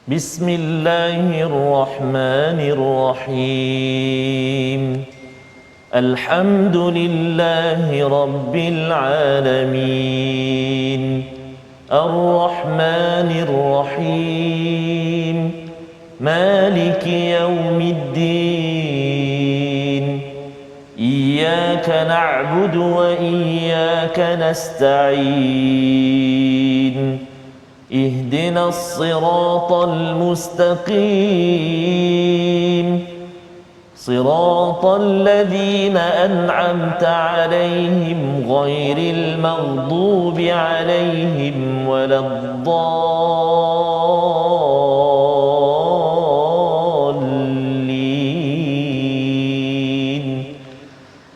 بسم الله الرحمن الرحيم الحمد لله رب العالمين الرحمن الرحيم مالك يوم الدين إياك نعبد وإياك نستعين اهدنا الصراط المستقيم صراط الذين أنعمت عليهم غير المغضوب عليهم ولا الضالين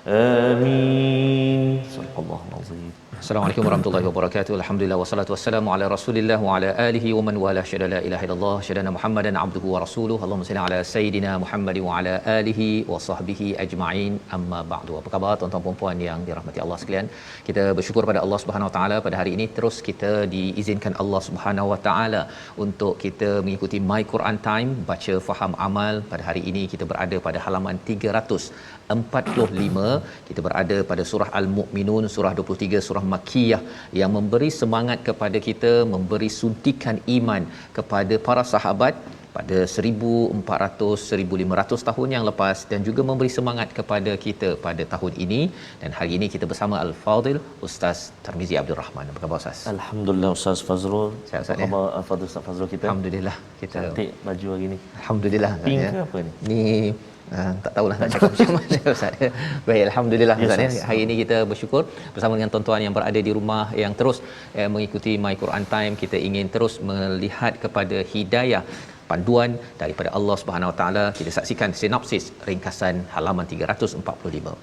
آمين صدق الله العظيم. Assalamualaikum warahmatullahi wabarakatuh. Alhamdulillah wassalatu wassalamu ala Rasulillah wa ala alihi wa man wala syada la ilaha illallah syadana Muhammadan abduhu wa rasuluhu. Allahumma salli ala sayidina Muhammad wa ala alihi wa sahbihi ajma'in. Amma ba'du. Apa khabar tuan-tuan dan puan yang dirahmati Allah sekalian? Kita bersyukur pada Allah Subhanahu wa taala pada hari ini terus kita diizinkan Allah Subhanahu wa taala untuk kita mengikuti My Quran Time baca faham amal. Pada hari ini kita berada pada halaman 345. Kita berada pada surah Al-Mu'minun, surah 23, surah Makkiyah yang memberi semangat kepada kita, memberi suntikan iman kepada para sahabat pada 1400-1500 tahun yang lepas dan juga memberi semangat kepada kita pada tahun ini. Dan hari ini kita bersama Al-Fadil Ustaz Tarmizi Abdul Rahman. Apa khabar Ustaz? Alhamdulillah Ustaz Fazrul. Sihat Ustaz, apa khabar Al-Fadil Ustaz Fazrul kita? Alhamdulillah kita cantik baju hari ni. Alhamdulillah Pink ya. ke apa ni? Ni tak tahulah nak cakap macam mana Ustaz. Baik, alhamdulillah Ustaz ya. Hari ini kita bersyukur bersama dengan tuan-tuan yang berada di rumah yang terus mengikuti My Quran Time. Kita ingin terus melihat kepada hidayah panduan daripada Allah Subhanahu Wa Taala. Kita saksikan sinopsis ringkasan halaman 345.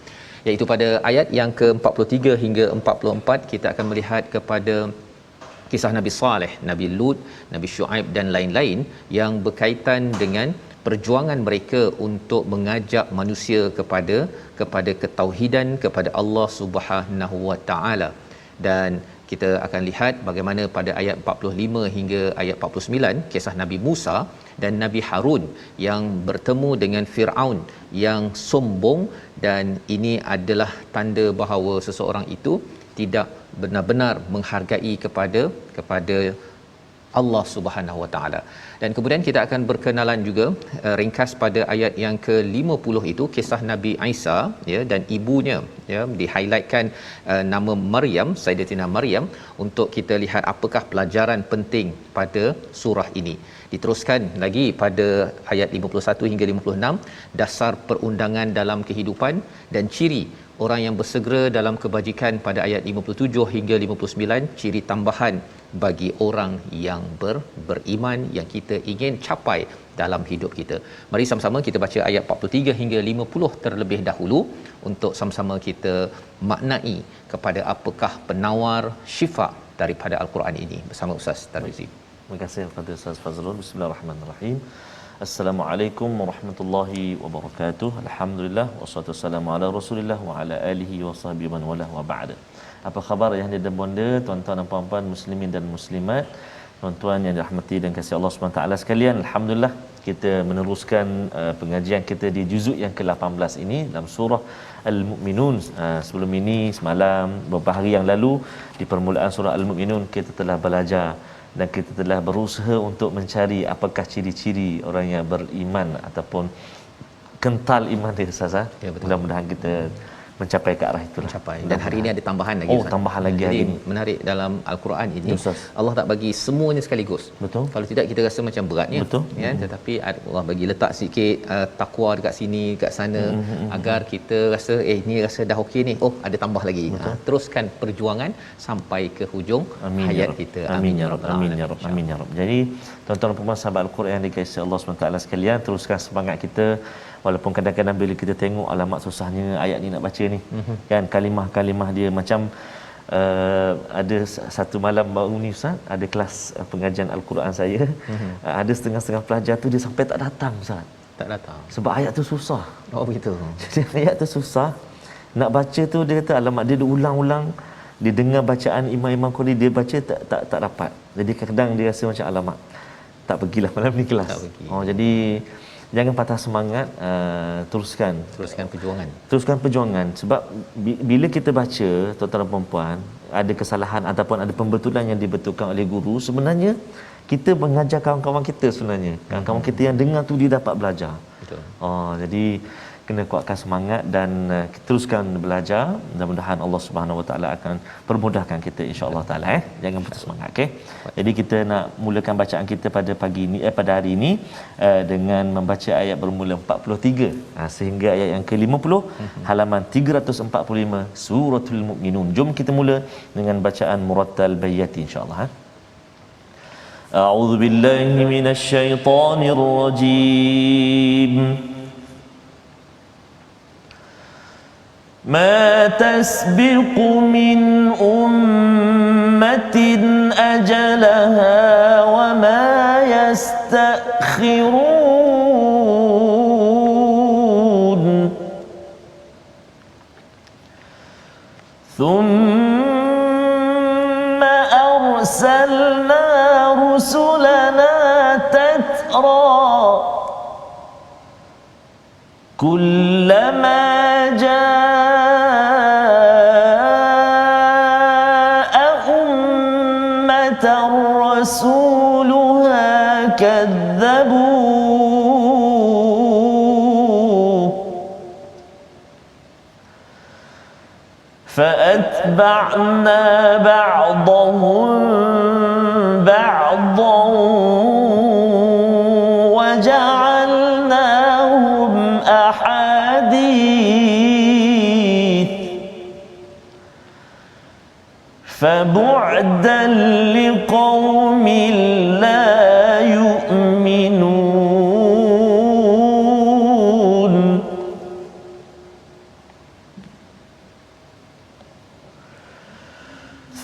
Iaitu pada ayat yang ke-43 hingga 44 kita akan melihat kepada kisah Nabi Saleh, Nabi Lut, Nabi Shu'aib dan lain-lain yang berkaitan dengan perjuangan mereka untuk mengajak manusia kepada ketauhidan kepada Allah Subhanahu Wa Taala. Dan kita akan lihat bagaimana pada ayat 45 hingga ayat 49 kisah Nabi Musa dan Nabi Harun yang bertemu dengan Firaun yang sombong, dan ini adalah tanda bahawa seseorang itu tidak benar-benar menghargai kepada Allah Subhanahu Wa Taala. Dan kemudian kita akan berkenalan juga ringkas pada ayat yang ke-50 itu kisah Nabi Isa ya, dan ibunya ya, di-highlightkan nama Maryam, Sayyidatina Maryam, untuk kita lihat apakah pelajaran penting pada surah ini. Diteruskan lagi pada ayat 51 hingga 56 dasar perundangan dalam kehidupan dan ciri orang yang bersegera dalam kebajikan pada ayat 57 hingga 59, ciri tambahan bagi orang yang beriman yang kita ingin capai dalam hidup kita. Mari sama-sama kita baca ayat 43 hingga 50 terlebih dahulu untuk sama-sama kita maknai kepada apakah penawar syifa daripada Al-Quran ini bersama Ustaz Tarmizi. Terima kasih kepada Ustaz Fazrul. Bismillahirrahmanirrahim. Assalamualaikum warahmatullahi wabarakatuh. Alhamdulillah wassalatu wassalamu ala Rasulillah wa ala alihi wa sahbihi man wala wa ba'da. Apa khabar ayah dan bonda, tuan-tuan dan puan-puan muslimin dan muslimat, tuan-tuan yang dirahmati dan kasih Allah Subhanahu taala sekalian. Alhamdulillah kita meneruskan pengajian kita di juzuk yang ke-18 ini dalam surah Al-Mu'minun. Sebelum ini semalam beberapa hari yang lalu di permulaan surah Al-Mu'minun kita telah belajar dan kita telah berusaha untuk mencari apakah ciri-ciri orang yang beriman ataupun kental iman dia Ustaz. Ya, betul. Mudah-mudahan kita mencapai ke arah itulah. Dan hari ini ada tambahan lagi. Tambahan lagi hari ini. Menarik dalam Al-Quran ini. Ustaz. Allah tak bagi semuanya sekaligus. Betul. Kalau tidak kita rasa macam beratnya. Betul. Ya, tetapi Allah bagi letak sikit takwa dekat sini, dekat sana agar kita rasa ini rasa dah okey ni. Oh, ada tambah lagi. Teruskan perjuangan sampai ke hujung hayat kita. Amin ya rabbal alamin. Amin ya rabb. Jadi tuan-tuan dan puan sahabat Al-Quran yang dikasihi Allah SWT sekalian, teruskan semangat kita. Walaupun kadang-kadang bila kita tengok alamat susahnya ayat ni nak baca ni, kan kalimah-kalimah dia macam ada satu malam baru ni Ustaz, ada kelas pengajian Al-Quran saya, ada setengah-setengah pelajar tu dia sampai tak datang Ustaz. Tak datang. Sebab ayat tu susah. Oh begitu. Jadi ayat tu susah. Nak baca tu dia kata alamak dia ulang-ulang, dia dengar bacaan imam-imam Qurani dia baca tak dapat. Jadi kadang dia rasa macam alamak tak pergilah malam ni kelas. Tak pergi. Jadi jangan patah semangat, teruskan perjuangan sebab bila kita baca tuan-tuan dan puan-puan ada kesalahan ataupun ada pembetulan yang dibetulkan oleh guru, sebenarnya kita mengajar kawan-kawan kita sebenarnya. Kawan-kawan kita yang dengar tu dia dapat belajar. Betul. Jadi kena kuatkan semangat dan teruskan belajar. Mudah-mudahan Allah Subhanahu Wa Taala akan permudahkan kita insya-Allah taala. Jangan putus semangat, okey. Jadi kita nak mulakan bacaan kita pada pagi ini pada hari ini dengan membaca ayat bermula 43 sehingga ayat yang ke-50 halaman 345 suratul Mukminun. Jom kita mula dengan bacaan murattal bayyati insya-Allah. A'udzu billahi minasyaitonir rajim. ما تسبق من أمة أجلها وما يستأخرون ثم أرسلنا رسلنا تترى كلما رسولها كذبوه فأتبعنا بعضهم بعضا وجعلناهم أحاديث فبعدا لقوم لا يؤمنون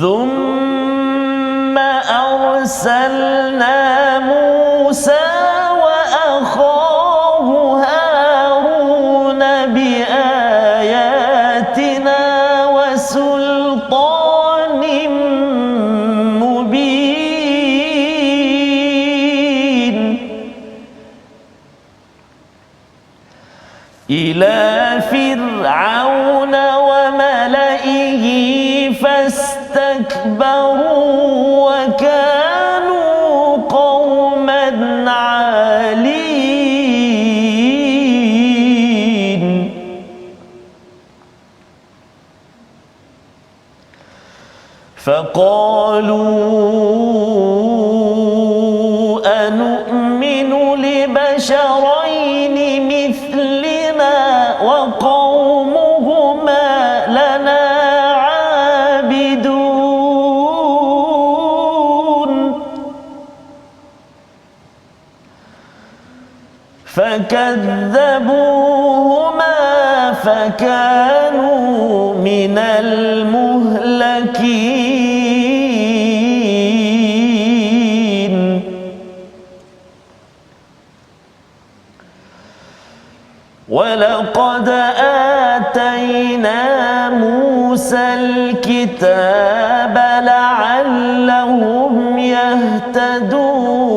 ثم أرسلنا موسى وأخاه هارون بآياتنا وسلطان مبين إلى فرعون وملئه فاستكبروا وكانوا قوما عالين فقالوا أنؤمن لبشرين مثلنا وقومهما لنا عابدون فكذبوهما فكانوا من المهلكين ولقد آتينا موسى الكتاب لعلهم يهتدون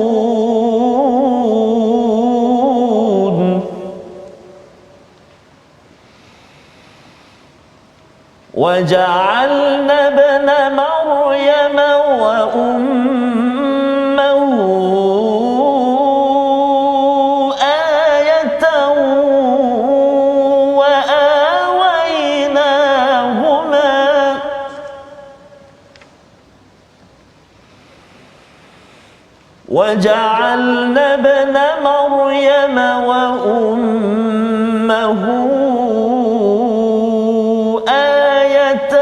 وجعلنا ابن مريم وأمه آية وجعلنا ابن مريم وأمه آية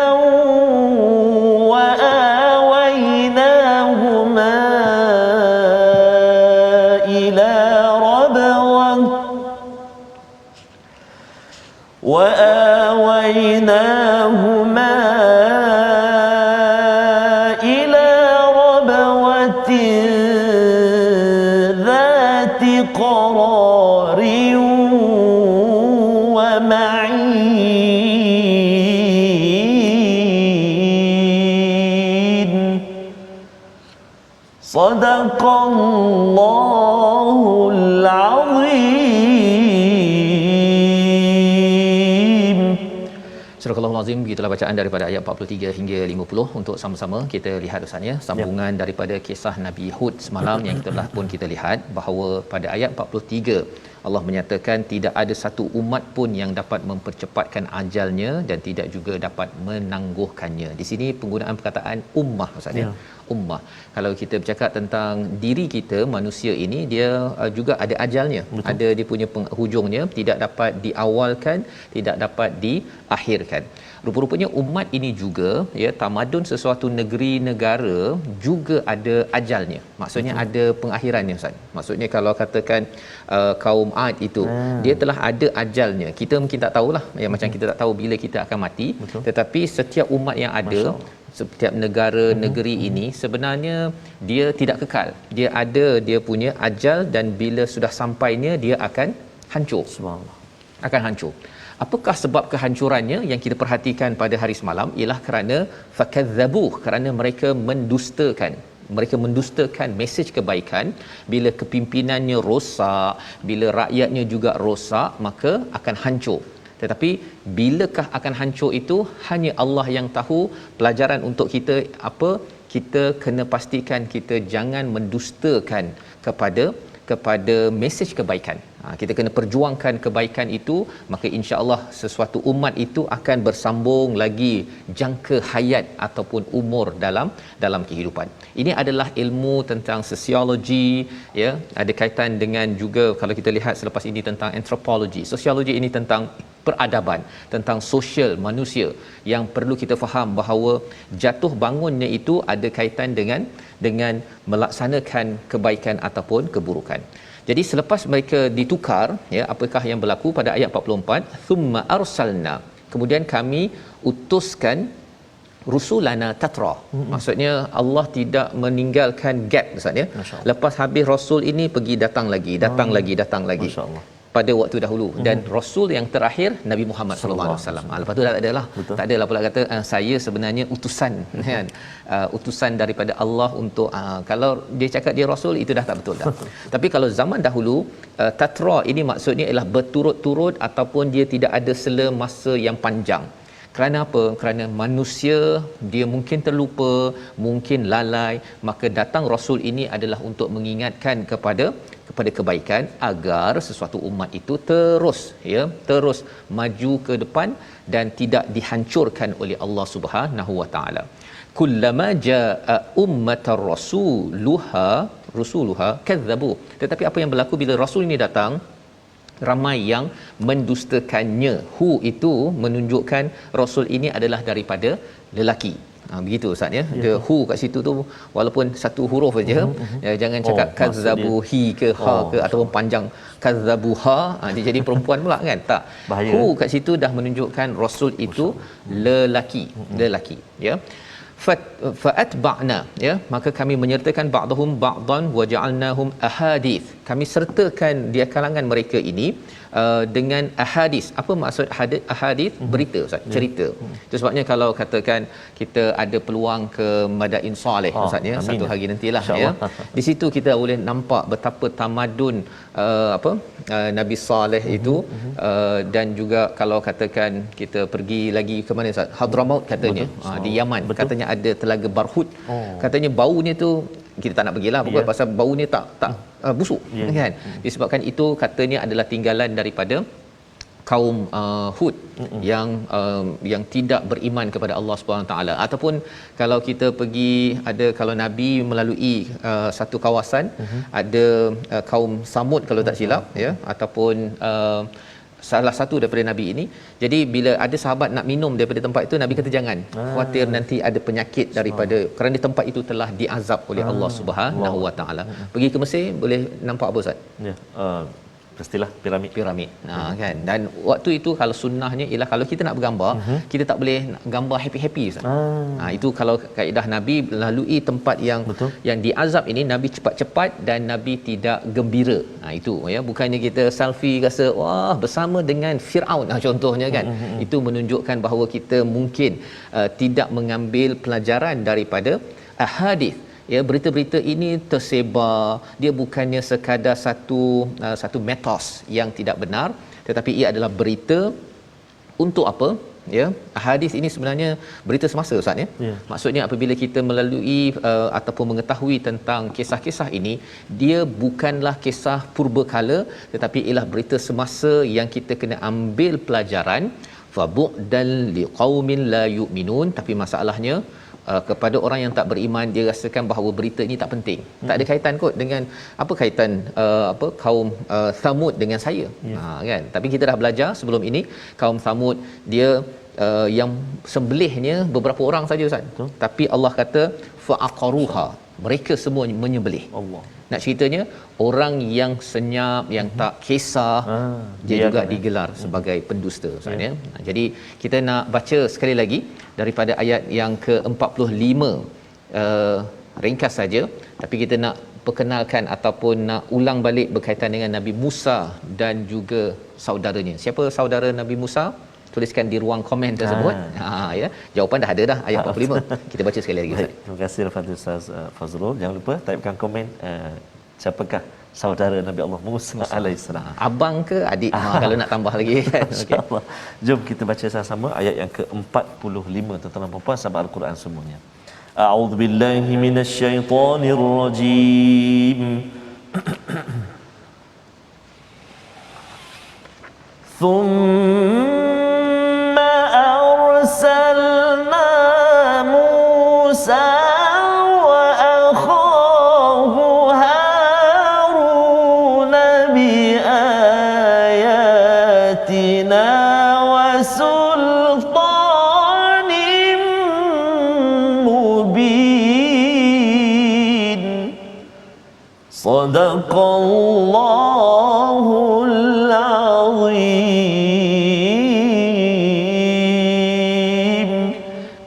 وآويناهما إلى ربوة ذات قرار ومعين Sadaqallahul Azim. Surah Al-Azim, begitulah bacaan daripada ayat 43 hingga 50 untuk sama-sama kita lihat Ustaz, sambungan daripada kisah Nabi Hud semalam yang kita telah pun kita lihat bahawa pada ayat 43 Allah menyatakan tidak ada satu umat pun yang dapat mempercepatkan ajalnya dan tidak juga dapat menangguhkannya. Di sini penggunaan perkataan ummah Ustaz ummah. Kalau kita bercakap tentang diri kita manusia ini, dia juga ada ajalnya. Betul. Ada dia punya penghujungnya, tidak dapat diawalkan, tidak dapat diakhirkan. Rupa-rupanya umat ini juga tamadun sesuatu negeri negara juga ada ajalnya. Maksudnya ada pengakhirannya Ustaz. Maksudnya kalau katakan kaum Ad itu dia telah ada ajalnya. Kita mungkin tak tahulah macam kita tak tahu bila kita akan mati. Betul. Tetapi setiap umat yang ada, setiap negara negeri ini sebenarnya dia tidak kekal. Dia ada dia punya ajal dan bila sudah sampainya dia akan hancur. Subhanallah. Akan hancur. Apakah sebab kehancurannya yang kita perhatikan pada hari semalam ialah kerana fakadzabuh, kerana mereka mendustakan mesej kebaikan. Bila kepimpinannya rosak, bila rakyatnya juga rosak, maka akan hancur. Tetapi bilakah akan hancur itu hanya Allah yang tahu. Pelajaran untuk kita apa? Kita kena pastikan kita jangan mendustakan kepada mesej kebaikan. Kita kena perjuangkan kebaikan itu, maka insya-Allah sesuatu umat itu akan bersambung lagi jangka hayat ataupun umur dalam kehidupan. Ini adalah ilmu tentang sosiologi, ada kaitan dengan juga kalau kita lihat selepas ini tentang antropologi. Sosiologi ini tentang peradaban, tentang sosial manusia yang perlu kita faham bahawa jatuh bangunnya itu ada kaitan dengan melaksanakan kebaikan ataupun keburukan. Jadi selepas mereka ditukar, apakah yang berlaku pada ayat 44? Thumma arsalna, kemudian kami utuskan rusulana tatra. Maksudnya Allah tidak meninggalkan gap Ustaz Lepas habis rasul ini pergi datang lagi. Masya-Allah. Pada waktu dahulu dan rasul yang terakhir Nabi Muhammad sallallahu alaihi wasallam. Lepas tu tak adalah. Tak adalah pula kata saya sebenarnya utusan kan. Utusan daripada Allah untuk kalau dia cakap dia rasul itu dah tak betul dah. Tapi kalau zaman dahulu tatra ini maksudnya ialah berturut-turut ataupun dia tidak ada sela masa yang panjang. Kerana apa? Kerana manusia dia mungkin terlupa, mungkin lalai, maka datang rasul ini adalah untuk mengingatkan kepada kebaikan agar sesuatu umat itu terus maju ke depan dan tidak dihancurkan oleh Allah Subhanahu wa taala. Kullama jaa ummatar rusuluha kadzabu. Tetapi apa yang berlaku bila rasul ini datang, ramai yang mendustakannya. Hu itu menunjukkan rasul ini adalah daripada lelaki. Begitu Ustaz Dia hu kat situ tu walaupun satu huruf saja. Jangan cakap kazzabuhi ke ha ke ataupun panjang kazzabuha, dia jadi perempuan pula kan. Tak. Bahaya. Hu kat situ dah menunjukkan rasul itu lelaki. Fa'atba'na, maka kami menyertakan ba'dahum ba'dan wa ja'alnahum ahadith. Kami sertakan dia kalangan mereka ini dengan ahadith. Apa maksud ahadith? Berita Ustaz, cerita. Itu sebabnya kalau katakan kita ada peluang ke Madain Soleh Ustaz satu hari nantilah di situ kita boleh nampak betapa tamadun Nabi Saleh itu dan juga kalau katakan kita pergi lagi ke mana Ustaz? Hadramaut katanya. Di Yaman. Betul. Katanya ada telaga Barhut. Katanya baunya tu kita tak nak pergilah pokok pasal baunya tak busuk kan. Disebabkan itu katanya adalah tinggalan daripada kaum Hud yang tidak beriman kepada Allah Subhanahu taala. Ataupun kalau kita pergi kalau Nabi melalui satu kawasan ada kaum Samud kalau tak silap ataupun salah satu daripada Nabi ini. Jadi bila ada sahabat nak minum daripada tempat itu, Nabi kata jangan. Khawatir nanti ada penyakit daripada kerana tempat itu telah diazab oleh Allah Subhanahu wa taala. Pergi ke Mesir boleh nampak apa Ustaz? Pastilah piramid kan. Dan waktu itu kalau sunnahnya ialah kalau kita nak bergambar, kita tak boleh gambar happy Ustaz. Itu kalau kaedah Nabi lalui tempat yang diazab ini, Nabi cepat-cepat dan Nabi tidak gembira. Itu bukannya kita selfie rasa wah bersama dengan Firaun contohnya kan. Itu menunjukkan bahawa kita mungkin tidak mengambil pelajaran daripada ahadith ya, berita-berita ini tersebar, dia bukannya sekadar satu mitos yang tidak benar, tetapi ia adalah berita untuk apa? Ya, hadis ini sebenarnya berita semasa, Ustaz, ya. Maksudnya apabila kita melalui ataupun mengetahui tentang kisah-kisah ini, dia bukanlah kisah purbakala, tetapi ialah berita semasa yang kita kena ambil pelajaran. Fa bu'dal liqaumin la yu'minun. Tapi masalahnya kepada orang yang tak beriman, dia rasakan bahawa berita ini tak penting. Tak ada kaitan kot dengan apa kaitan kaum Thamud dengan saya. Kan? Tapi kita dah belajar sebelum ini, kaum Thamud dia yang sembelihnya beberapa orang saja, Ustaz. Tapi Allah kata fa'aqaruha, mereka semua menyembelih. Allah. Nak ceritanya orang yang senyap, yang tak kisah, dia juga digelar sebagai pendusta, Ustaz, ya. Jadi kita nak baca sekali lagi daripada ayat yang ke-45, ringkas saja, tapi kita nak perkenalkan ataupun nak ulang balik berkaitan dengan Nabi Musa dan juga saudaranya. Siapa saudara Nabi Musa? Tuliskan di ruang komen tersebut. Ya, jawapan dah ada dah, ayat 45. Kita baca sekali lagi, Ustaz. Baik, terima kasih Al-Fatihah Ustaz Fazrul. Jangan lupa typekan komen siapakah saudara Nabi Allah Musa alaihissalam. Abang ke adik? Kalau nak tambah lagi kan. Insya-Allah. Jom kita baca sama-sama ayat yang ke-45, tuan-tuan dan puan-puan sahabat Al-Quran semuanya. A'udzubillahi minasyaitonirrajim. ثم أرسلنا موسى وأخاه هارون بآياتنا وسلطان مبين صدق الله العظيم.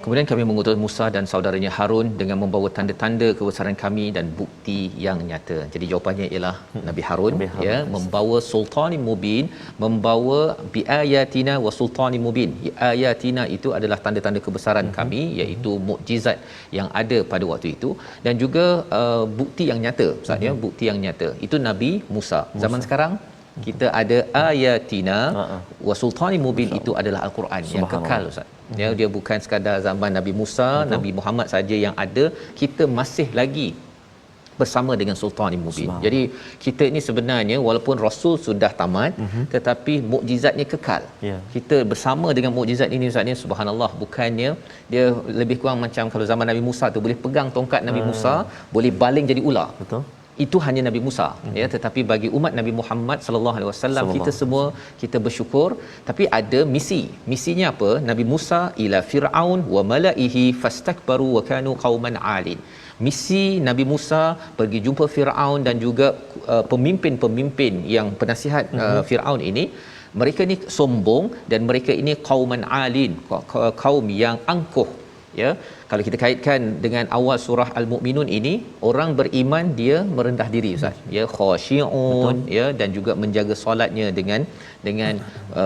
Kemudian kami mengutus Musa dan saudaranya Harun dengan membawa tanda-tanda kebesaran kami dan bukti yang nyata. Jadi jawapannya ialah Nabi Harun, ya, membawa sultanin mubin, membawa biayatina wa sultanin mubin. Ayatina itu adalah tanda-tanda kebesaran kami, iaitu mukjizat yang ada pada waktu itu, dan juga bukti yang nyata, Ustaz, ya, bukti yang nyata. Itu Nabi Musa. Zaman sekarang kita ada ayatina wa sultanin mubin, itu adalah Al-Quran yang kekal, Ustaz. Ya, dia bukan sekadar zaman Nabi Musa, Nabi Muhammad saja yang ada. Kita masih lagi bersama dengan sultanin mubin. Jadi kita ini sebenarnya walaupun rasul sudah tamat, tetapi mukjizatnya kekal. Kita bersama dengan mukjizat ini, Ustaz, ni subhanallah. Bukannya dia lebih kurang macam kalau zaman Nabi Musa tu boleh pegang tongkat Nabi Musa, boleh baling jadi ular. Betul. Itu hanya Nabi Musa, ya, tetapi bagi umat Nabi Muhammad sallallahu alaihi wasallam, kita semua kita bersyukur. Tapi ada misinya apa? Nabi Musa ila fir'aun wa mala'ihi fastakbaru wa kanu qauman 'alin. Misi Nabi Musa pergi jumpa Firaun dan juga pemimpin-pemimpin yang penasihat Firaun ini. Mereka ni sombong dan mereka ini qauman 'alin, kaum yang angkuh. Ya, kalau kita kaitkan dengan awal surah Al-Mu'minun ini, orang beriman dia merendah diri, Ustaz, ya, khasyi'un, ya, dan juga menjaga solatnya dengan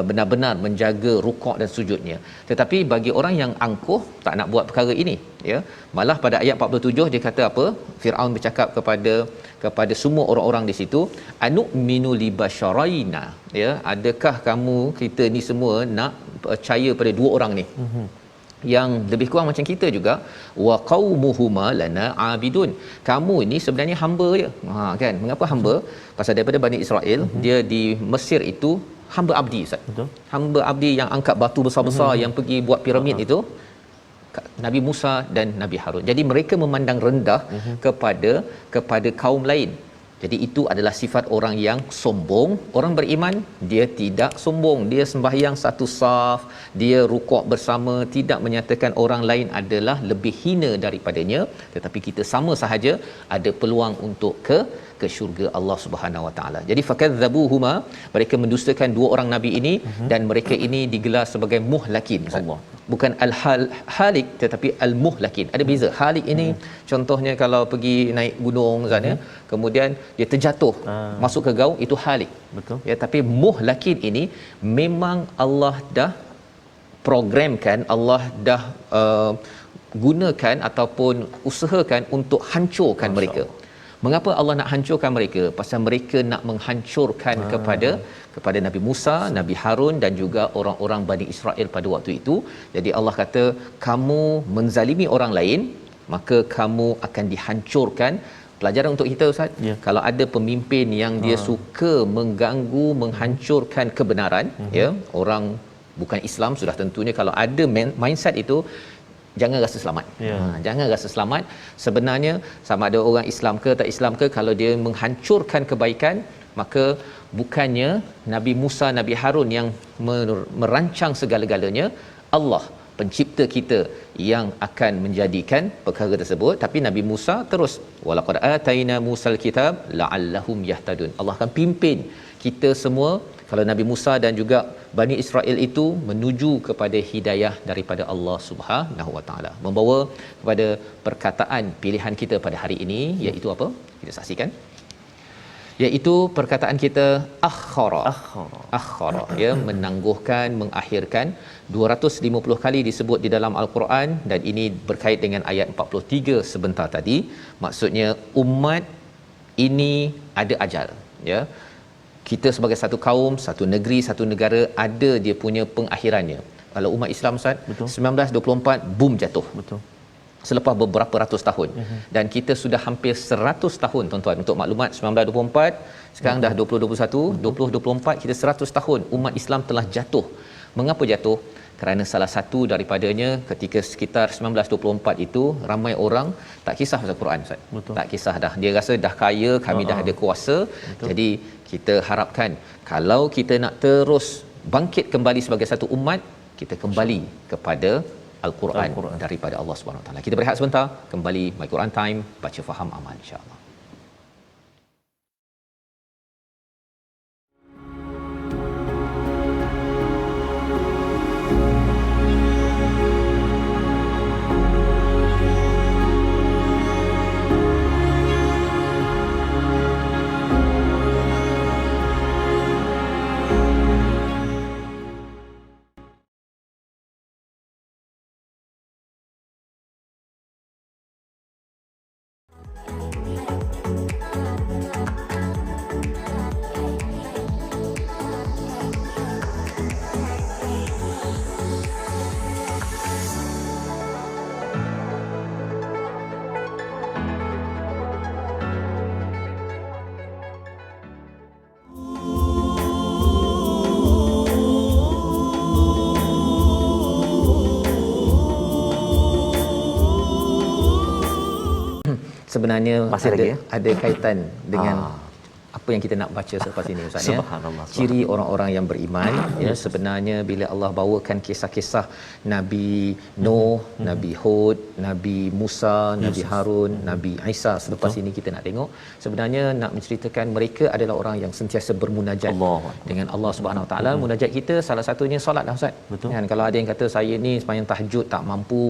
benar-benar menjaga rukuk dan sujudnya. Tetapi bagi orang yang angkuh, tak nak buat perkara ini, ya, malah pada ayat 47 dia kata apa? Firaun bercakap kepada semua orang-orang di situ, anu'minu libasyaraina, ya, adakah kamu, kita ni semua nak percaya pada dua orang ni? Yang lebih kurang macam kita juga, wa qaumuhuma lana abidun, kamu ini sebenarnya hamba je. Kan, mengapa hamba? Pasal daripada Bani Israel, dia di Mesir itu hamba abdi, Ustaz. Betul. Hamba abdi yang angkat batu besar-besar, yang pergi buat piramid itu Nabi Musa dan Nabi Harun. Jadi mereka memandang rendah kepada kaum lain. Jadi itu adalah sifat orang yang sombong. Orang beriman dia tidak sombong, dia sembahyang satu saf, dia rukuk bersama, tidak menyatakan orang lain adalah lebih hina daripadanya, tetapi kita sama sahaja ada peluang untuk ke syurga Allah Subhanahu Wa Taala. Jadi fakadzabuhuma, mereka mendustakan dua orang nabi ini, dan mereka ini digelar sebagai muhlakin. Allah, bukan al-halik tetapi al-muhlakin. Ada beza. Halik ini contohnya kalau pergi naik gunung, Ustaz, ya, kemudian dia terjatuh masuk ke gaung, itu halik. Betul. Ya, tapi muhlakin ini memang Allah dah programkan, Allah dah gunakan ataupun usahakan untuk hancurkan mereka. Mengapa Allah nak hancurkan mereka? Pasal mereka nak menghancurkan kepada Nabi Musa, Nabi Harun dan juga orang-orang Bani Israel pada waktu itu. Jadi Allah kata, kamu menzalimi orang lain, maka kamu akan dihancurkan. Pelajaran untuk kita, Ustaz, kalau ada pemimpin yang dia suka mengganggu, menghancurkan kebenaran, orang bukan Islam sudah tentunya, kalau ada mindset itu, jangan rasa selamat. Jangan rasa selamat. Sebenarnya sama ada orang Islam ke tak Islam ke, kalau dia menghancurkan kebaikan, maka bukannya Nabi Musa, Nabi Harun yang merancang segala-galanya, Allah pencipta kita yang akan menjadikan perkara tersebut. Tapi Nabi Musa terus, walaqad ataina Musal kitab la'allahum yahtadun. Allah akan pimpin kita semua, kalau Nabi Musa dan juga Bani Israel itu, menuju kepada hidayah daripada Allah Subhanahu Wa Taala. Membawa kepada perkataan pilihan kita pada hari ini, iaitu apa? Kita saksikan. Iaitu perkataan kita akhara, menangguhkan, mengakhirkan. 250 kali disebut di dalam Al-Quran, dan ini berkait dengan ayat 43 sebentar tadi. Maksudnya umat ini ada ajal, kita sebagai satu kaum, satu negeri, satu negara, ada dia punya pengakhirannya. Kalau umat Islam, Ustaz, 1924 boom jatuh. Betul. Selepas beberapa ratus tahun. Dan kita sudah hampir 100 tahun, tuan-tuan. Untuk maklumat, 1924, sekarang dah 2021, 2024 kita 100 tahun umat Islam telah jatuh. Mengapa jatuh? Kerana salah satu daripadanya, ketika sekitar 1924 itu, ramai orang tak kisah pasal Quran, Ustaz. Tak kisah dah. Dia rasa dah kaya, kami dah ada kuasa. Betul. Jadi kita harapkan, kalau kita nak terus bangkit kembali sebagai satu umat, kita kembali kepada Al-Quran daripada Allah Subhanahu Wa Taala. Kita berehat sebentar, kembali My Quran Time, baca faham amal, insya-Allah. Sebenarnya masih ada kaitan dengan apa yang kita nak baca selepas ini, Ustaz, ya. Ciri orang-orang yang beriman, sebenarnya bila Allah bawakan kisah-kisah Nabi Nuh, Nabi Hud, Nabi Musa, Nabi Harun, Nabi Isa, selepas ini kita nak tengok sebenarnya nak menceritakan mereka adalah orang yang sentiasa bermunajat dengan Allah Subhanahu Wa Taala. Munajat kita salah satunya solat, Ustaz. Kan, kalau ada yang kata saya ni sembahyang tahajud tak mampu,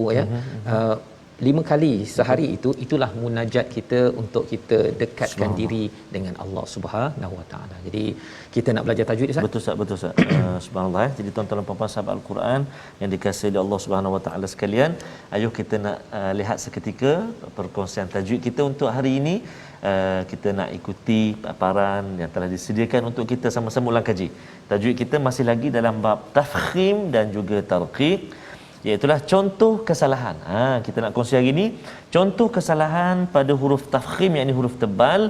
5 kali sehari, itulah munajat kita untuk kita dekatkan diri dengan Allah Subhanahu Wa Taala. Jadi kita nak belajar tajwid, Ustaz. Betul Ustaz. Subhanallah. Jadi tuan-tuan dan puan-puan sahabat Al-Quran yang dikasihi oleh Allah Subhanahu Wa Taala sekalian, ayo kita nak lihat seketika perkongsian tajwid kita untuk hari ini. Kita nak ikuti paparan yang telah disediakan untuk kita sama-sama ulang kaji. Tajwid kita masih lagi dalam bab tafkhim dan juga tarqiq, iaitulah contoh kesalahan. Kita nak kongsi hari ini contoh kesalahan pada huruf tafkhim, yakni huruf tebal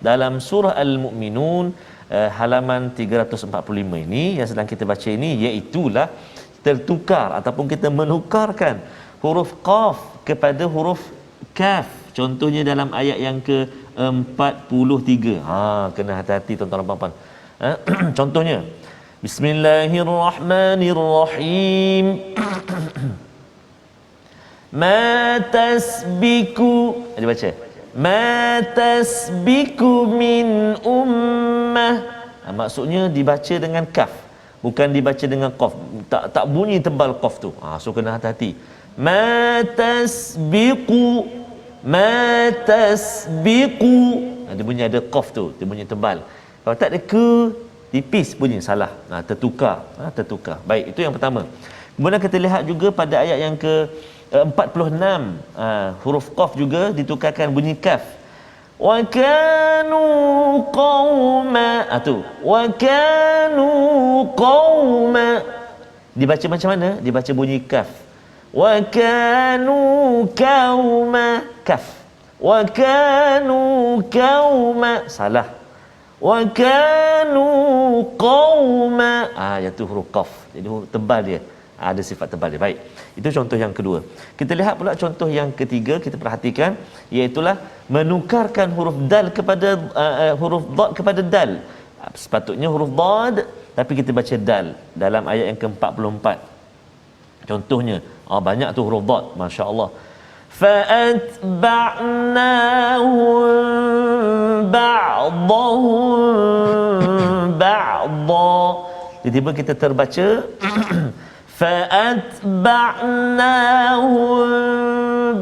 dalam surah Al-Mu'minun halaman 345 ini yang sedang kita baca ini, iaitulah tertukar ataupun kita menukarkan huruf qaf kepada huruf kaf. Contohnya dalam ayat yang ke-43. Kena hati-hati tuan-tuan dan puan-puan. Contohnya, Bismillahirrahmanirrahim. Ma tasbiku, dia baca ma tasbiku min ummah. Maksudnya dibaca dengan kaf, bukan dibaca dengan qaf. Tak bunyi tebal qaf tu. So kena hati-hati. Ma tasbiku, ma tasbiku. Dia bunyi ada qaf tu, dia bunyi tebal. Kalau tak ada ke, tipis bunyi, salah. Tertukar. Baik, itu yang pertama. Kemudian kita lihat juga pada ayat yang ke 46 huruf qaf juga ditukarkan bunyi kaf. Wa kanu qauma, tu wa kanu qauma, dibaca macam mana? Dibaca bunyi kaf. Wa kanu qauma, kaf. Wa kanu qauma, salah. Wa kanu qauma, iaitu huruf qaf. Jadi huruf tebal dia, ada sifat tebal dia. Baik, itu contoh yang kedua. Kita lihat pula contoh yang ketiga, kita perhatikan, iaitulah menukarkan huruf dal kepada huruf dad kepada dal. Sepatutnya huruf dad, tapi kita baca dal dalam ayat yang ke-44. Contohnya, banyak tu huruf dad, masya-Allah. فَأَتْبَعْنَاهُمْ بَعْضَهُمْ بَعْضًا. Tiba-tiba kita terbaca فَأَتْبَعْنَاهُمْ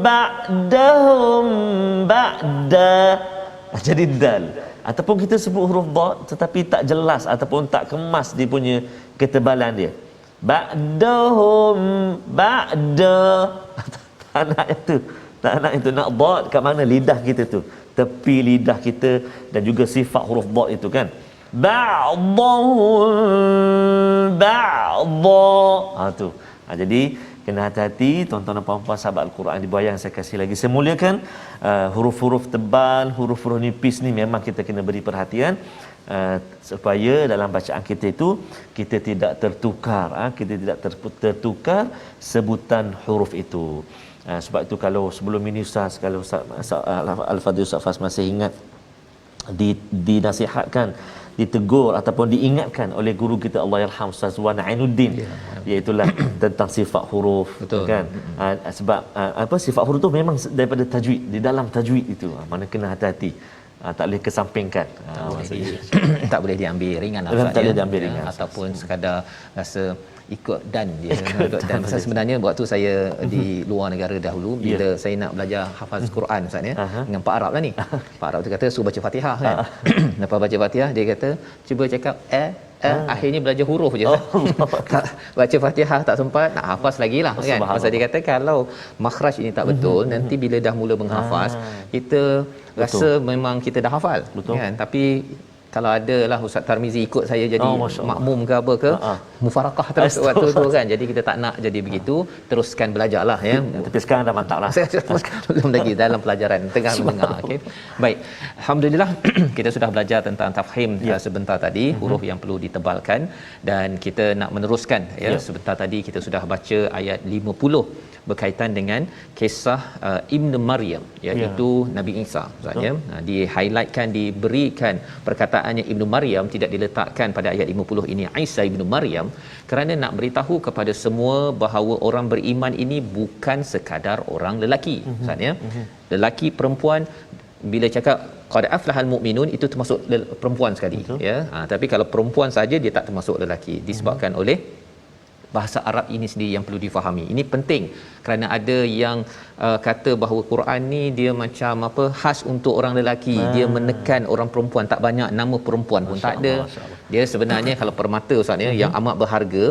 بَعْدَهُمْ بَعْدًا. Jadi dal. Ataupun kita sebut huruf dad tetapi tak jelas ataupun tak kemas dia punya ketebalan dia. Ba'dahum ba'da. Tak nak itu. Tak nak itu. Nak dad kat mana? Lidah kita tu. Tepi lidah kita dan juga sifat huruf dad itu kan. Ba'dahum ba'da. Tu. Jadi kena hati-hati tuan-tuan dan puan-puan sahabat Al-Quran di bawah yang saya kasih lagi. Saya muliakan huruf-huruf tebal, huruf-huruf nipis ni memang kita kena beri perhatian supaya dalam bacaan kita itu kita tidak tertukar, kita tidak tertukar sebutan huruf itu. Sebab itu kalau sebelum ini Ustaz, kalau Ustaz Al-Fadhil Ustaz Fas masih ingat, dinasihatkan, ditegur ataupun diingatkan oleh guru kita Allahyarham Ustaz Wan Ainuddin, iaitulah tentang sifat huruf. Betul. Kan. Sebab sifat huruf tu memang daripada tajwid, di dalam tajwid itu mana kena hati-hati, tak boleh kesampingkan. Tak boleh diambil ringan lah, tak boleh diambil ringan ataupun sekadar rasa ikut dan dia ikut dan pasal sebenarnya waktu saya di luar negara dahulu, bila saya nak belajar hafaz Quran Ustaz ya, dengan Pak Arab lah ni. Pak Arab tu kata suruh baca Fatihah kan. Lepas baca Fatihah dia kata cuba cakap akhirnya belajar huruf je. Tak baca Fatihah tak sempat, nak hafaz lagi lah kan. Pasal dia kata kalau makhraj ini tak betul, nanti bila dah mula menghafaz kita rasa memang kita dah hafal. Betul. Kan, tapi kalau ada lah Ustaz Tarmizi ikut saya jadi makmum ke apa ke, mufarakah terus waktu tu kan. Jadi kita tak nak jadi begitu, teruskan belajarlah ya. Tapi sekarang dah mantap lah. Belum lagi dalam pelajaran tengah mendengar. Okay. Baik, alhamdulillah kita sudah belajar tentang tafhim sebentar tadi, huruf yang perlu ditebalkan, dan kita nak meneruskan ya. Sebentar tadi kita sudah baca ayat 50 berkaitan dengan kisah Ibn Maryam, iaitu Nabi Isa maksudnya. Di-highlightkan, diberikan perkataannya Ibn Maryam, tidak diletakkan pada ayat 50 ini Isa Ibn Maryam, kerana nak beritahu kepada semua bahawa orang beriman ini bukan sekadar orang lelaki maksudnya. Lelaki, perempuan, bila cakap qad aflahal mu'minun itu termasuk perempuan sekali. Ya. Tapi kalau perempuan saja dia tak termasuk lelaki, disebabkan oleh bahasa Arab ini sendiri yang perlu difahami. Ini penting kerana ada yang kata bahawa Quran ni dia macam khas untuk orang lelaki, dia menekan orang perempuan, tak banyak nama perempuan pun tak ada. Dia sebenarnya kalau permata Ustaz ya, yang amat berharga,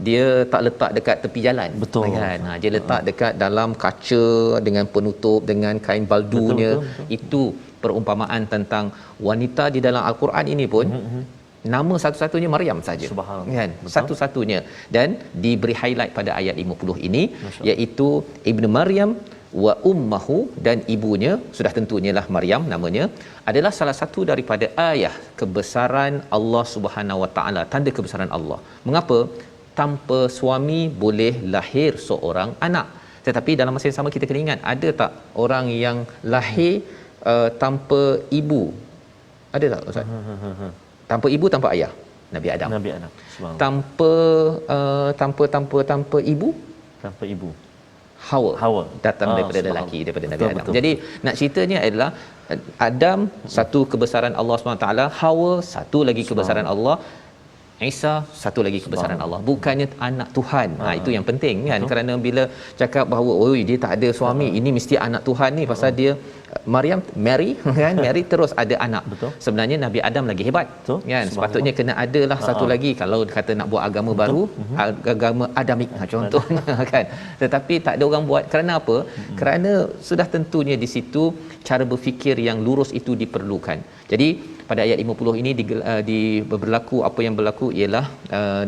dia tak letak dekat tepi jalan. Betul. Kan? Dia letak dekat dalam kaca dengan penutup dengan kain baldunya. Itu perumpamaan tentang wanita di dalam Al-Quran ini pun nama satu-satunya Maryam saja. Kan? Satu-satunya, dan diberi highlight pada ayat 50 ini, iaitu Ibnu Maryam wa ummuhu, dan ibunya sudah tentunya lah Maryam namanya, adalah salah satu daripada ayat kebesaran Allah Subhanahu Wa Taala, tanda kebesaran Allah. Mengapa? Tanpa suami boleh lahir seorang anak. Tetapi dalam masa yang sama kita kena ingat, ada tak orang yang lahir tanpa ibu? Ada tak Ustaz? Tanpa ibu, tanpa ayah? Nabi Adam. Tanpa ibu? Tanpa ibu. Hawa. Datang daripada lelaki, daripada Nabi Adam. Jadi nak ceritanya adalah Adam satu kebesaran Allah SWT, Hawa satu lagi kebesaran Allah, Isa satu lagi kebesaran Allah, bukannya anak Tuhan. Itu yang penting kan. Kerana bila cakap bahawa dia tak ada suami, ini mesti anak Tuhan ni, pasal dia Maryam, Mary kan, Mary terus ada anak. Betul. Sebenarnya Nabi Adam lagi hebat. Betul. Kan, sepatutnya kena adalah satu lagi kalau kata nak buat agama baru, agama Adamik contohnya kan. Tetapi tak ada orang buat kerana apa? Kerana sudah tentunya di situ cara berfikir yang lurus itu diperlukan. Jadi pada ayat 50 ini berlaku apa yang berlaku ialah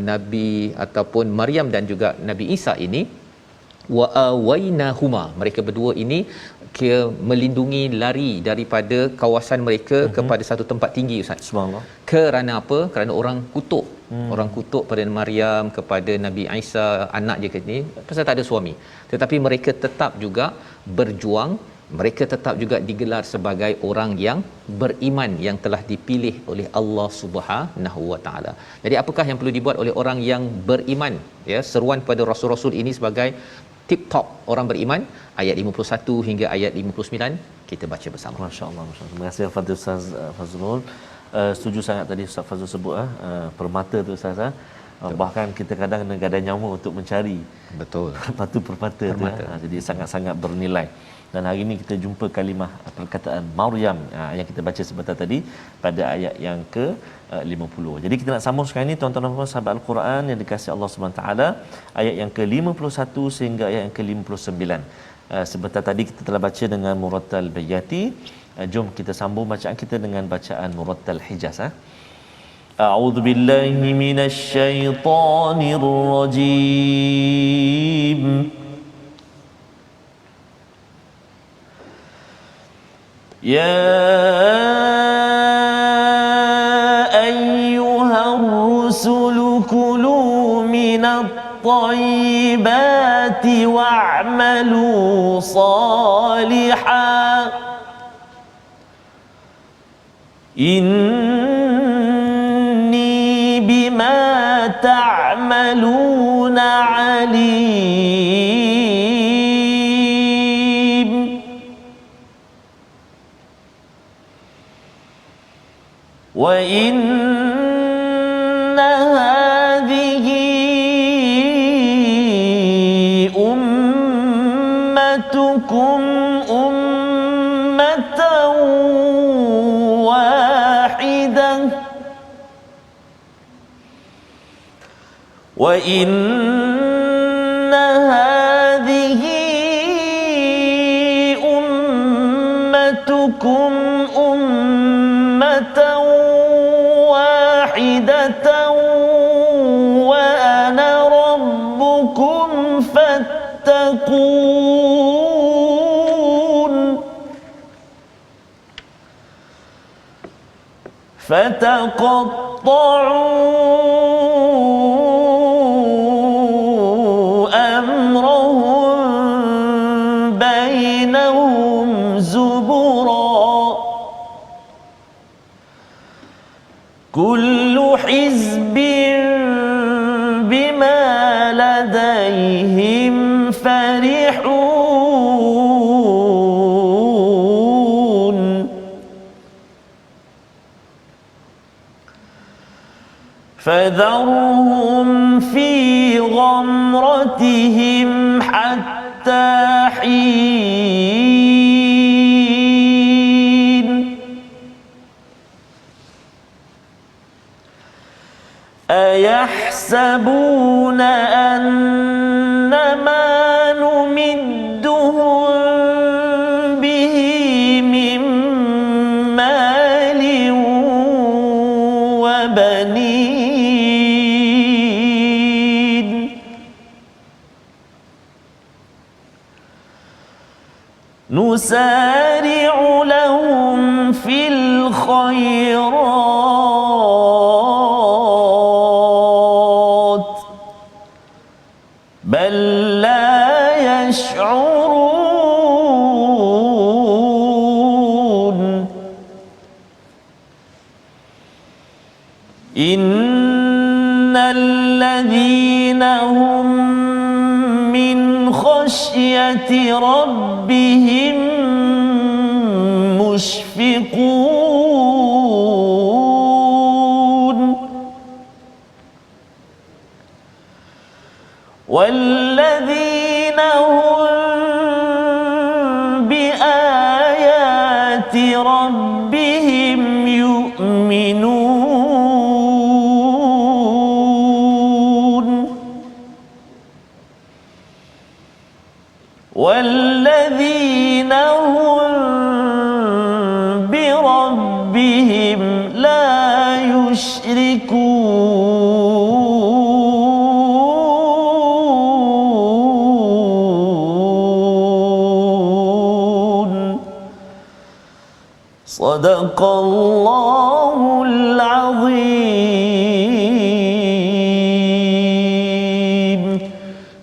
Nabi ataupun Maryam dan juga Nabi Isa ini wa awainahuma, mereka berdua ini melindungi lari daripada kawasan mereka kepada satu tempat tinggi, Ustaz. Subhanallah. Kerana apa? Kerana orang kutuk. Orang kutuk pada Maryam, kepada Nabi Isa, anak dia ni pasal tak ada suami. Tetapi mereka tetap juga berjuang, mereka tetap juga digelar sebagai orang yang beriman yang telah dipilih oleh Allah Subhanahu Wa Taala. Jadi apakah yang perlu dibuat oleh orang yang beriman? Ya, seruan pada rasul-rasul ini sebagai tip top orang beriman, ayat 51 hingga ayat 59 kita baca bersama. Masya-Allah, masya-Allah. Terima kasih Fadil Ustaz Fazrul. Setuju sangat tadi Ustaz Fazrul sebut permata tu Ustaz. Bahkan kita kadang ada nyawa untuk mencari Betul. permata tu. Jadi sangat-sangat bernilai. Dan hari ini kita jumpa kalimah perkataan Maryam yang kita baca sebentar tadi pada ayat yang ke 50. Jadi kita nak sambung sekarang ini tuan-tuan dan puan sahabat Al-Quran yang dikasihi Allah Subhanahu taala, ayat yang ke 51 sehingga ayat yang ke 59. Sebentar tadi kita telah baca dengan Murattal Bayati. Jom kita sambung bacaan kita dengan bacaan Murattal Hijaz. A'udzu billahi minasy syaithanir rajim. يا أيها الرسل كلوا من الطيبات واعملوا صالحا إني بما تعملون عليم وإن هذه أمتكم أمة واحدة وإن هذه أمتكم أمة واحدة وأنا ربكم فاتقون فتقطعوا أمرهم بينهم زبرا كل حزب بما لديهم فرحون فذرهم في غمرتهم حتى حين أيحسبون أن ما نمدهم به من مال وبنين نسارع لهم في الخيرات بل لا يشعرون إن الذين هم من خشية ربهم مشفقون والذين هم بآيات ربهم يؤمنون والذين هم بربهم لا يشركون صدق الله العظيم.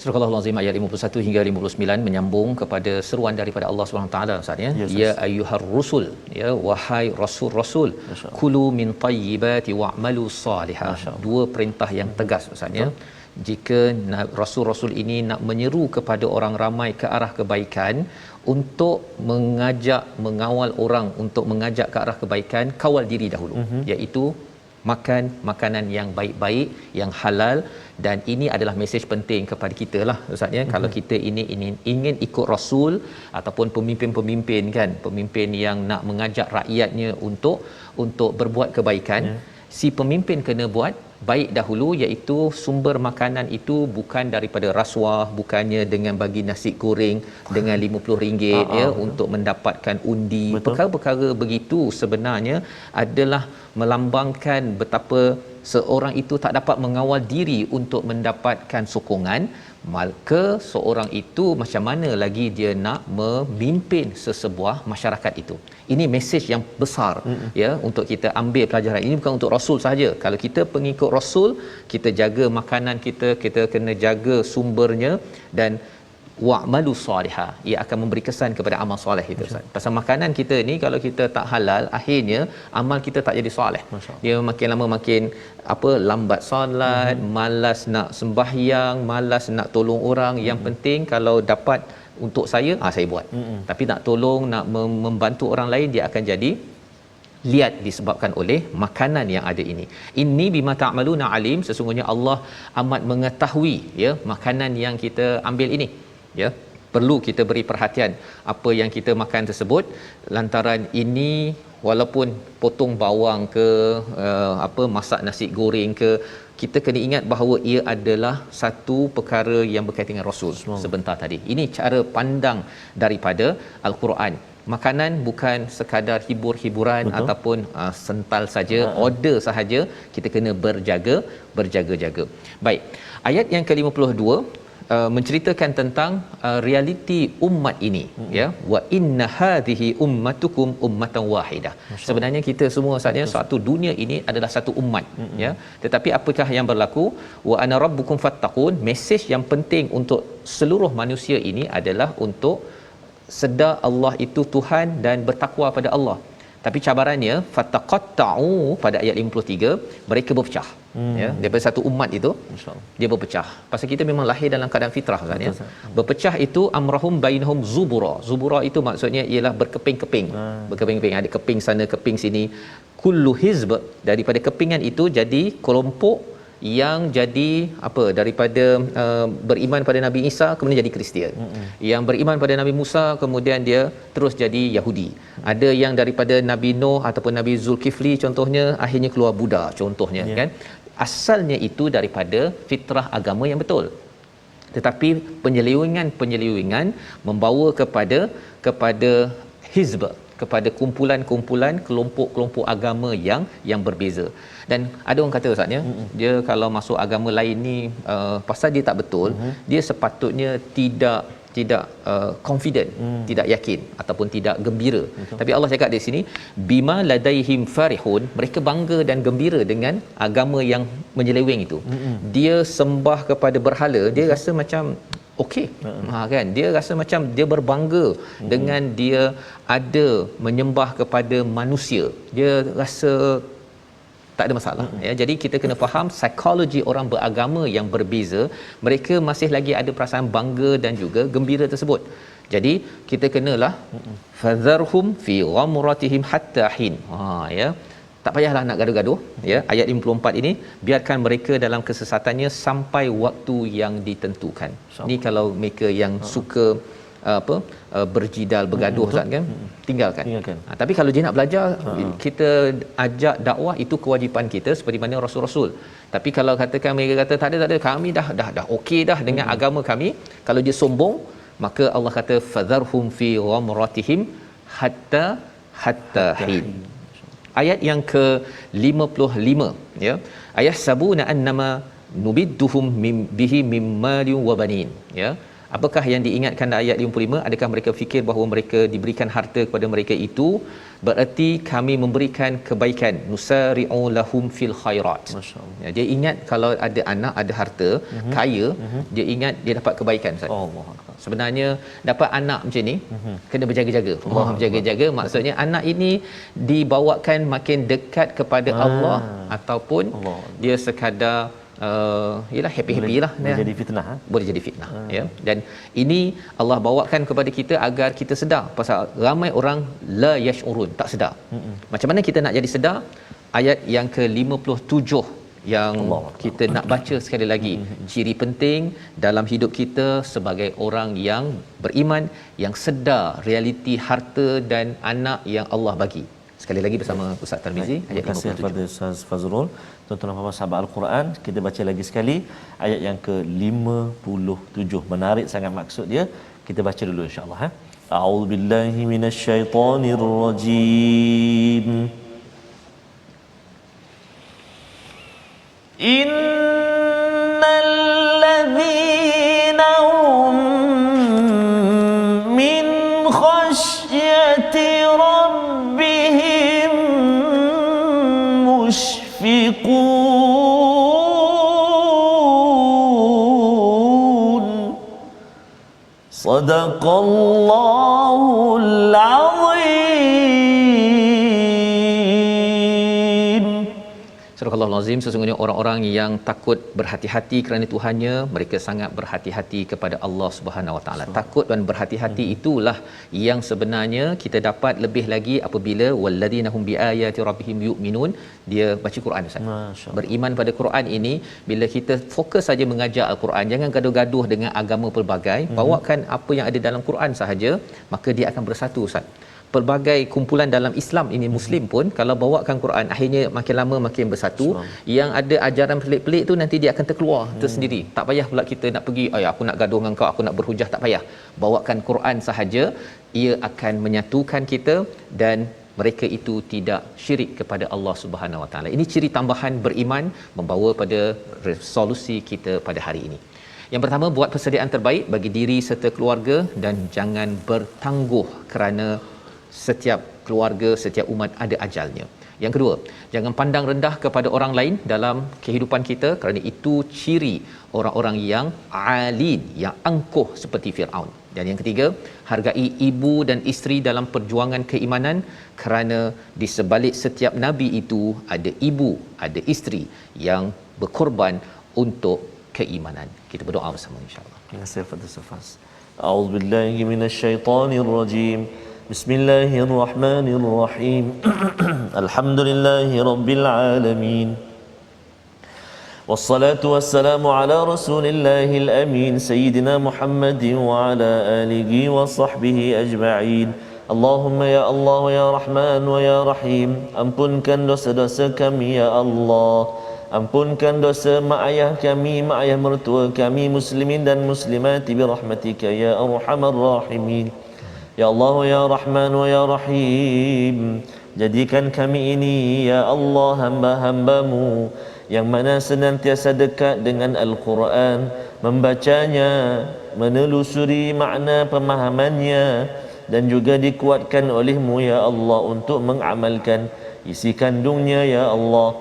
Surah Al-Azim ayat 51 hingga 59 menyambung kepada seruan daripada Allah SWT Ustaz ya. Ya ayyuhar rusul, ya wahai rasul-rasul, kulu min tayyibati wa'malu salihah. Dua perintah yang tegas Ustaz ya. Jika rasul-rasul ini nak menyeru kepada orang ramai ke arah kebaikan, untuk mengawal orang untuk mengajak ke arah kebaikan, kawal diri dahulu, iaitu makan makanan yang baik-baik, yang halal. Dan ini adalah mesej penting kepada kita lah Ustaz ya. Kalau kita ini ingin ikut rasul ataupun pemimpin-pemimpin kan, pemimpin yang nak mengajak rakyatnya untuk berbuat kebaikan, si pemimpin kena buat baik dahulu, iaitu sumber makanan itu bukan daripada rasuah, bukannya dengan bagi nasi goreng dengan RM50 ya untuk mendapatkan undi. Perkara-perkara begitu sebenarnya adalah melambangkan betapa seorang itu tak dapat mengawal diri untuk mendapatkan sokongan, maka seorang itu macam mana lagi dia nak memimpin sesebuah masyarakat itu. Ini mesej yang besar ya untuk kita ambil pelajaran. Ini bukan untuk rasul saja. Kalau kita pengikut rasul, kita jaga makanan kita kena jaga sumbernya, dan wa'malu salihah, ia akan memberi kesan kepada amal soleh kita Ustaz. Pasal makanan kita ni kalau kita tak halal, akhirnya amal kita tak jadi soleh. Dia makin lama makin lambat solat, malas nak sembahyang, malas nak tolong orang. Yang penting kalau dapat untuk saya buat. Tapi nak tolong, nak membantu orang lain, dia akan jadi liat disebabkan oleh makanan yang ada ini. Inni bima ta'maluna alim, sesungguhnya Allah amat mengetahui ya makanan yang kita ambil ini. Ya, perlu kita beri perhatian apa yang kita makan tersebut. Lantaran ini, walaupun potong bawang ke masak nasi goreng ke, kita kena ingat bahawa ia adalah satu perkara yang berkaitan dengan Rasul sebentar tadi. Ini cara pandang daripada Al-Quran. Makanan bukan sekadar hibur-hiburan ataupun sental saja, order sahaja. Kita kena berjaga-jaga. Baik, ayat yang ke-52 menceritakan tentang realiti umat ini ya, wa inna hadhihi ummatukum ummatan wahidah. Sebenarnya kita semua saatnya satu dunia ini adalah satu umat ya, tetapi apakah yang berlaku? Wa ana rabbukum fattaqun. Mesej yang penting untuk seluruh manusia ini adalah untuk sedar Allah itu Tuhan dan bertakwa pada Allah. Tapi cabarannya fataqatta'u pada ayat 53, mereka berpecah. Ya, daripada satu umat itu dia berpecah. Pasal kita memang lahir dalam keadaan fitrah kan ya. Berpecah itu amrahum bainahum zubura. Zubura itu maksudnya ialah berkeping-keping. Berkeping-keping, ada keping sana, keping sini. Kullu hizb, daripada kepingan itu jadi kelompok yang jadi daripada beriman pada Nabi Isa kemudian jadi Kristian. Yang beriman pada Nabi Musa kemudian dia terus jadi Yahudi. Ada yang daripada Nabi Nuh ataupun Nabi Zulkifli contohnya akhirnya keluar Buddha contohnya kan. Asalnya itu daripada fitrah agama yang betul. Tetapi penyelewengan membawa kepada hizb, kepada kumpulan-kumpulan, kelompok-kelompok agama yang berbeza. Dan ada orang kata Ustaz ya, dia kalau masuk agama lain ni pasal dia tak betul, dia sepatutnya tidak confident, tidak yakin ataupun tidak gembira. Tapi Allah cakap di sini bima ladaihim farihun, mereka bangga dan gembira dengan agama yang menyeleweng itu. Dia sembah kepada berhala, dia rasa macam okey. Kan, dia rasa macam dia berbangga dengan dia ada menyembah kepada manusia. Dia rasa tak ada masalah ya. Jadi kita kena faham psikologi orang beragama yang berbeza, mereka masih lagi ada perasaan bangga dan juga gembira tersebut. Jadi kita kenalah fadharhum fi ghamratihim hatta hin. Ya, tak payahlah nak gaduh-gaduh ya. Ayat 54 ini, biarkan mereka dalam kesesatannya sampai waktu yang ditentukan. Ini kalau mereka yang suka berjidal, bergaduh Ustaz kan, tinggalkan. Tapi kalau dia nak belajar, kita ajak dakwah, itu kewajipan kita seperti mana rasul-rasul. Tapi kalau katakan mereka kata tak ada, kami dah okey dah dengan agama kami, kalau dia sombong, maka Allah kata fadharhum fi ghamratihim hatta hin. Ayat yang ke-55 ya, ayat sabuna annama nubidduhum bihi mimmalin wa banin ya. Apakah yang diingatkan dalam ayat 55? Adakah mereka fikir bahawa mereka diberikan harta kepada mereka itu bererti kami memberikan kebaikan, nusari'u lahum fil khairat. Ya, dia ingat kalau ada anak, ada harta, kaya, dia ingat dia dapat kebaikan Ustaz. Sebenarnya dapat anak macam ni kena berjaga-jaga. Allah berjaga-jaga maksudnya anak ini dibawakan makin dekat kepada Allah ataupun dia sekadar ialah happy-happy lah, boleh jadi fitnah, boleh jadi fitnah ya. Dan ini Allah bawakan kepada kita agar kita sedar, pasal ramai orang la yash'urun, tak sedar. Macam mana kita nak jadi sedar? Ayat yang ke-57 yang kita nak baca sekali lagi. Ciri penting dalam hidup kita sebagai orang yang beriman, yang sedar realiti harta dan anak yang Allah bagi. Sekali lagi bersama Ustaz Tarmizi, ayat 57. Terima kasih kepada Ustaz Fazrul. Tuan-tuan dan puan-puan sahabat Al-Quran, kita baca lagi sekali ayat yang ke-57. Menarik sangat maksud dia. Kita baca dulu insya-Allah ha. A'udzubillahi minasyaitonirrajim. Innal ladzina hum min khasyati rabbihim mushfiqun. Sadaqallahul azim. Surah Al-Azim, sesungguhnya orang-orang yang takut berhati-hati kerana Tuhannya, mereka sangat berhati-hati kepada Allah Subhanahu Wa Taala. Takut dan berhati-hati itulah yang sebenarnya kita dapat lebih lagi apabila walladzina hum biayati rabbihim yu'minun, dia baca Quran Ustaz. Beriman pada Quran ini, bila kita fokus saja mengajar Al-Quran, jangan gaduh-gaduh dengan agama pelbagai, bawakan apa yang ada dalam Quran sahaja, maka dia akan bersatu Ustaz. Pelbagai kumpulan dalam Islam ini Muslim pun kalau bawakan Quran, akhirnya makin lama makin bersatu. Yang ada ajaran pelik-pelik tu nanti dia akan terkeluar tersendiri. Tak payah pula kita nak pergi, aku nak gaduh dengan kau, aku nak berhujah, tak payah. Bawakan Quran sahaja, ia akan menyatukan kita dan mereka itu tidak syirik kepada Allah Subhanahu Wa Taala. Ini ciri tambahan beriman membawa pada resolusi kita pada hari ini. Yang pertama, buat persediaan terbaik bagi diri serta keluarga dan jangan bertangguh kerana setiap keluarga, setiap umat ada ajalnya. Yang kedua, jangan pandang rendah kepada orang lain dalam kehidupan kita kerana itu ciri orang-orang yang alin, yang angkuh seperti Firaun. Dan yang ketiga, hargai ibu dan isteri dalam perjuangan keimanan kerana di sebalik setiap nabi itu ada ibu, ada isteri yang berkorban untuk keimanan. Kita berdoa bersama insya-Allah. Terima kasih kepada Safas. A'udzubillahi minasyaitonirrajim. Bismillahirrahmanirrahim. Alhamdulillahi rabbil alamin. Wassalatu wassalamu ala rasulillahil amin sayyidina Muhammadin wa ala alihi wa sahbihi ajma'in. Allahumma ya Allah ya Rahman wa ya Rahim, ampunkan dosa-dosa kami ya Allah. Ampunkan dosa mak ayah kami, mak ayah mertua kami, muslimin dan muslimat bi rahmatika ya arhamar rahimin. Ya Allah ya Rahman wa ya Rahim, jadikan kami ini ya Allah hamba-hambamu yang mana senantiasa dekat dengan Al-Quran, membacanya, menelusuri makna pemahamannya dan juga dikuatkan olehmu ya Allah untuk mengamalkan isi kandungnya ya Allah.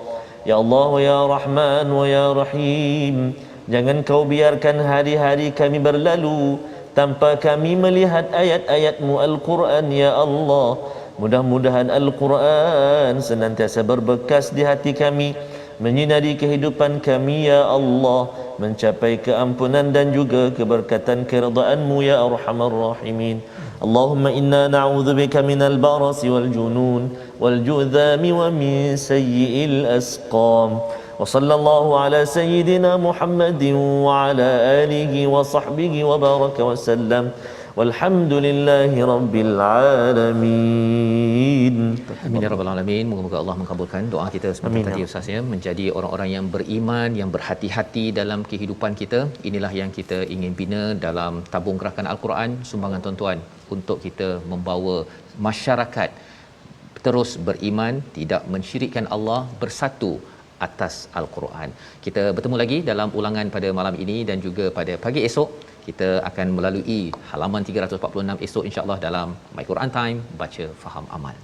Ya Allah ya Rahman wa ya Rahim, jangan kau biarkan hari-hari kami berlalu tanpa kami melihat ayat-ayat-Mu Al-Quran ya Allah. Mudah-mudahan Al-Quran senantiasa berbekas di hati kami, menyinari kehidupan kami ya Allah, mencapai keampunan dan juga keberkatan keridaan-Mu ya Arhamar Rahimin. Allahumma inna na'udzubika minal barasi wal junun wal judhami wa min sayyi'il asqam. Wa sallallahu ala sayyidina Muhammadin wa ala alihi wa sahbihi wa baraka wa sallam. Walhamdulillahi rabbil alamin. Amin ya rabbal alamin. Moga-moga Allah mengabulkan doa kita seperti tadi Ustaz ya, menjadi orang-orang yang beriman, yang berhati-hati dalam kehidupan kita. Inilah yang kita ingin bina dalam tabung gerakan Al-Quran, sumbangan tuan-tuan untuk kita membawa masyarakat terus beriman, tidak mensyirikkan Allah, bersatu atas Al-Quran. Kita bertemu lagi dalam ulangan pada malam ini dan juga pada pagi esok. Kita akan melalui halaman 346 esok insya-Allah dalam My Quran Time, baca faham amal.